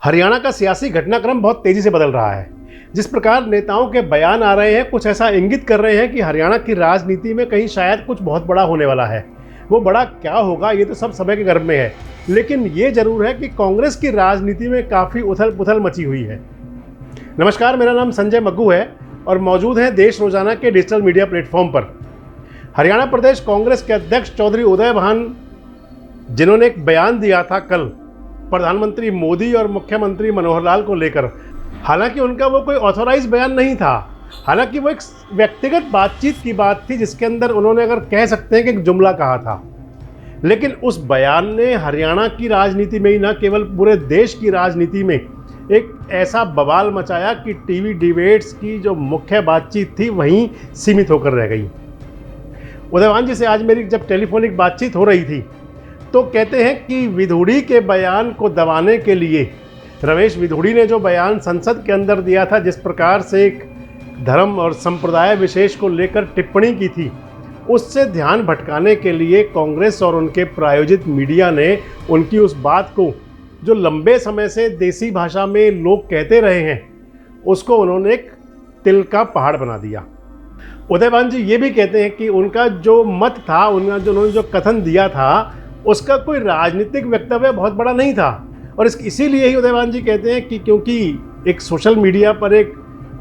हरियाणा का सियासी घटनाक्रम बहुत तेजी से बदल रहा है। जिस प्रकार नेताओं के बयान आ रहे हैं, कुछ ऐसा इंगित कर रहे हैं कि हरियाणा की राजनीति में कहीं शायद कुछ बहुत बड़ा होने वाला है। वो बड़ा क्या होगा ये तो सब समय के गर्भ में है, लेकिन ये जरूर है कि कांग्रेस की राजनीति में काफ़ी उथल पुथल मची हुई है। नमस्कार, मेरा नाम संजय मग्गू है और मौजूद है देश रोजाना के डिजिटल मीडिया प्लेटफॉर्म पर। हरियाणा प्रदेश कांग्रेस के अध्यक्ष चौधरी उदय भान, जिन्होंने एक बयान दिया था कल प्रधानमंत्री मोदी और मुख्यमंत्री मनोहर लाल को लेकर, हालांकि उनका वो कोई ऑथोराइज बयान नहीं था। हालांकि वो एक व्यक्तिगत बातचीत की बात थी जिसके अंदर उन्होंने, अगर कह सकते हैं कि एक जुमला कहा था, लेकिन उस बयान ने हरियाणा की राजनीति में ही न केवल पूरे देश की राजनीति में एक ऐसा बवाल मचाया कि टीवी डिबेट्स की जो मुख्य बातचीत थी वहीं सीमित होकर रह गई। उदय भान जी से आज मेरी जब टेलीफोनिक बातचीत हो रही थी तो कहते हैं कि विधुड़ी के बयान को दबाने के लिए रमेश विधुड़ी ने जो बयान संसद के अंदर दिया था, जिस प्रकार से एक धर्म और संप्रदाय विशेष को लेकर टिप्पणी की थी, उससे ध्यान भटकाने के लिए कांग्रेस और उनके प्रायोजित मीडिया ने उनकी उस बात को, जो लंबे समय से देसी भाषा में लोग कहते रहे हैं, उसको उन्होंने एक तिल का पहाड़ बना दिया। उदय भान जी ये भी कहते हैं कि उनका जो मत था, उन्होंने जो कथन दिया था, उसका कोई राजनीतिक वक्तव्य बहुत बड़ा नहीं था। और इसीलिए ही उदय भान जी कहते हैं कि क्योंकि एक सोशल मीडिया पर एक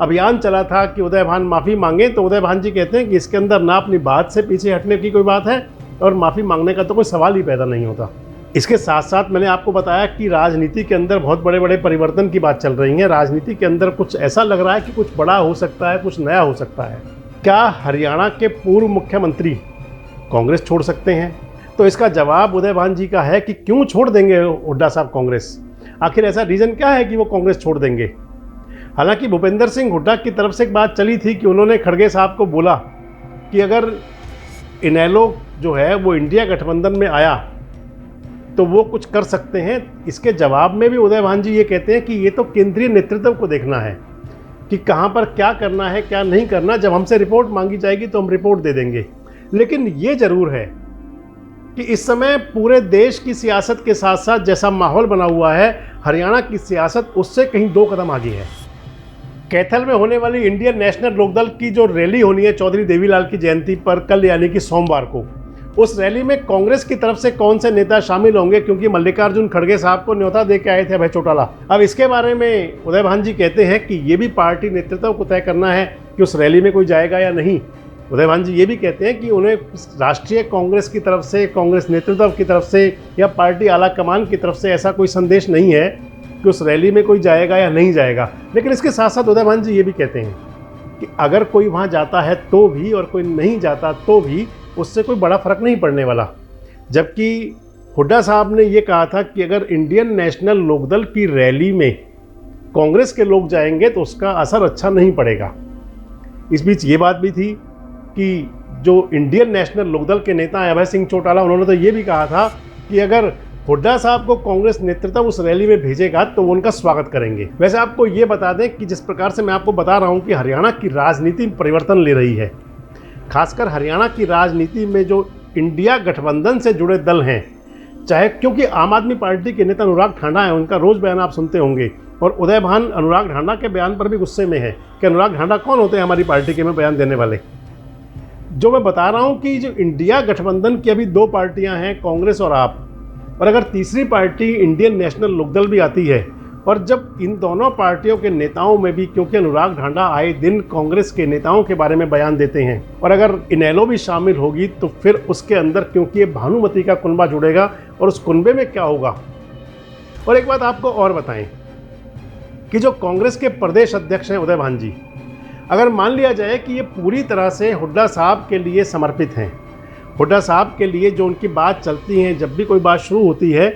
अभियान चला था कि उदय भान माफ़ी मांगे, तो उदय भान जी कहते हैं कि इसके अंदर ना अपनी बात से पीछे हटने की कोई बात है और माफ़ी मांगने का तो कोई सवाल ही पैदा नहीं होता। इसके साथ साथ मैंने आपको बताया कि राजनीति के अंदर बहुत बड़े बड़े परिवर्तन की बात चल रही है। राजनीति के अंदर कुछ ऐसा लग रहा है कि कुछ बड़ा हो सकता है, कुछ नया हो सकता है। क्या हरियाणा के पूर्व मुख्यमंत्री कांग्रेस छोड़ सकते हैं? तो इसका जवाब उदय भान जी का है कि क्यों छोड़ देंगे हुड्डा साहब कांग्रेस। आखिर ऐसा रीज़न क्या है कि वो कांग्रेस छोड़ देंगे? हालांकि भूपेंद्र सिंह हुड्डा की तरफ से एक बात चली थी कि उन्होंने खड़गे साहब को बोला कि अगर इनेलो जो है वो इंडिया गठबंधन में आया तो वो कुछ कर सकते हैं। इसके जवाब में भी उदय भान जी ये कहते हैं कि ये तो केंद्रीय नेतृत्व को देखना है कि कहाँ पर क्या करना है, क्या नहीं करना। जब हमसे रिपोर्ट मांगी जाएगी तो हम रिपोर्ट दे देंगे। लेकिन ये ज़रूर है कि इस समय पूरे देश की सियासत के साथ साथ जैसा माहौल बना हुआ है, हरियाणा की सियासत उससे कहीं 2 कदम आगे है। कैथल में होने वाली इंडियन नेशनल लोकदल की जो रैली होनी है चौधरी देवीलाल की जयंती पर कल, यानी कि सोमवार को, उस रैली में कांग्रेस की तरफ से कौन से नेता शामिल होंगे, क्योंकि मल्लिकार्जुन खड़गे साहब को न्योता दे के आए थे अभय चौटाला। अब इसके बारे में उदय भान जी कहते हैं कि ये भी पार्टी नेतृत्व को तय करना है कि उस रैली में कोई जाएगा या नहीं। उदय भान जी ये भी कहते हैं कि उन्हें राष्ट्रीय कांग्रेस की तरफ से, कांग्रेस नेतृत्व की तरफ से या पार्टी आला कमान की तरफ से ऐसा कोई संदेश नहीं है कि उस रैली में कोई जाएगा या नहीं जाएगा। लेकिन इसके साथ साथ उदय भान जी ये भी कहते हैं कि अगर कोई वहाँ जाता है तो भी और कोई नहीं जाता तो भी उससे कोई बड़ा फर्क नहीं पड़ने वाला। जबकि हुड्डा साहब ने ये कहा था कि अगर इंडियन नेशनल लोकदल की रैली में कांग्रेस के लोग जाएंगे तो उसका असर अच्छा नहीं पड़ेगा। इस बीच ये बात भी थी कि जो इंडियन नेशनल लोकदल के नेता हैं अभय सिंह चौटाला, उन्होंने तो ये भी कहा था कि अगर हुड्डा साहब को कांग्रेस नेतृत्व उस रैली में भेजेगा तो वो उनका स्वागत करेंगे। वैसे आपको ये बता दें कि जिस प्रकार से मैं आपको बता रहा हूँ कि हरियाणा की राजनीति परिवर्तन ले रही है, खासकर हरियाणा की राजनीति में जो इंडिया गठबंधन से जुड़े दल हैं, चाहे, क्योंकि आम आदमी पार्टी के नेता अनुराग ठांडा है, उनका रोज़ बयान आप सुनते होंगे, और उदय भान अनुराग ठांडा के बयान पर भी गुस्से में है कि अनुराग ठांडा कौन होते हैं हमारी पार्टी के में बयान देने वाले। जो मैं बता रहा हूँ कि जो इंडिया गठबंधन की अभी 2 पार्टियाँ हैं, कांग्रेस और आप, और अगर तीसरी पार्टी इंडियन नेशनल लोकदल भी आती है, और जब इन दोनों पार्टियों के नेताओं में भी, क्योंकि अनुराग ठांडा आए दिन कांग्रेस के नेताओं के बारे में बयान देते हैं, और अगर इनेलो भी शामिल होगी तो फिर उसके अंदर, क्योंकि ये भानुमति का कुनबा जुड़ेगा और उस कुनबे में क्या होगा। और एक बात आपको और बताएं कि जो कांग्रेस के प्रदेश अध्यक्ष हैं उदय भान जी, अगर मान लिया जाए कि ये पूरी तरह से हुड्डा साहब के लिए समर्पित हैं, हुड्डा साहब के लिए जो उनकी बात चलती है, जब भी कोई बात शुरू होती है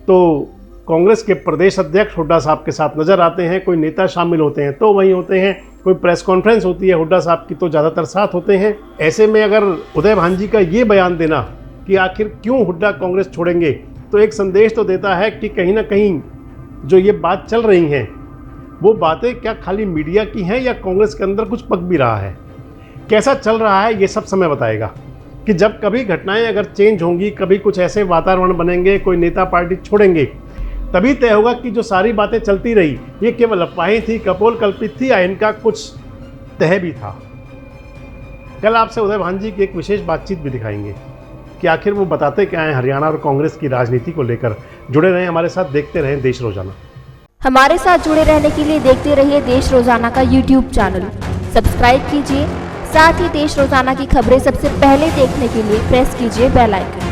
तो कांग्रेस के प्रदेश अध्यक्ष हुड्डा साहब के साथ नज़र आते हैं, कोई नेता शामिल होते हैं तो वहीं होते हैं, कोई प्रेस कॉन्फ्रेंस होती है हुड्डा साहब की तो ज़्यादातर साथ होते हैं। ऐसे में अगर उदय भान जी का ये बयान देना कि आखिर क्यों हुड्डा कांग्रेस छोड़ेंगे, तो एक संदेश तो देता है कि कहीं ना कहीं जो ये बात चल रही हैं वो बातें क्या खाली मीडिया की हैं या कांग्रेस के अंदर कुछ पक भी रहा है। कैसा चल रहा है ये सब समय बताएगा कि जब कभी घटनाएं अगर चेंज होंगी, कभी कुछ ऐसे वातावरण बनेंगे, कोई नेता पार्टी छोड़ेंगे, तभी तय होगा कि जो सारी बातें चलती रही ये केवल अफवाहें थी, कपोल कल्पित थी, या इनका कुछ तय भी था। कल आपसे उदय भान जी की एक विशेष बातचीत भी दिखाएंगे कि आखिर वो बताते क्या हैं हरियाणा और कांग्रेस की राजनीति को लेकर। जुड़े रहें हमारे साथ, देखते रहें देश रोजाना। हमारे साथ जुड़े रहने के लिए देखते रहिए देश रोजाना का यूट्यूब चैनल सब्सक्राइब कीजिए। साथ ही देश रोजाना की खबरें सबसे पहले देखने के लिए प्रेस कीजिए बेल आइकन।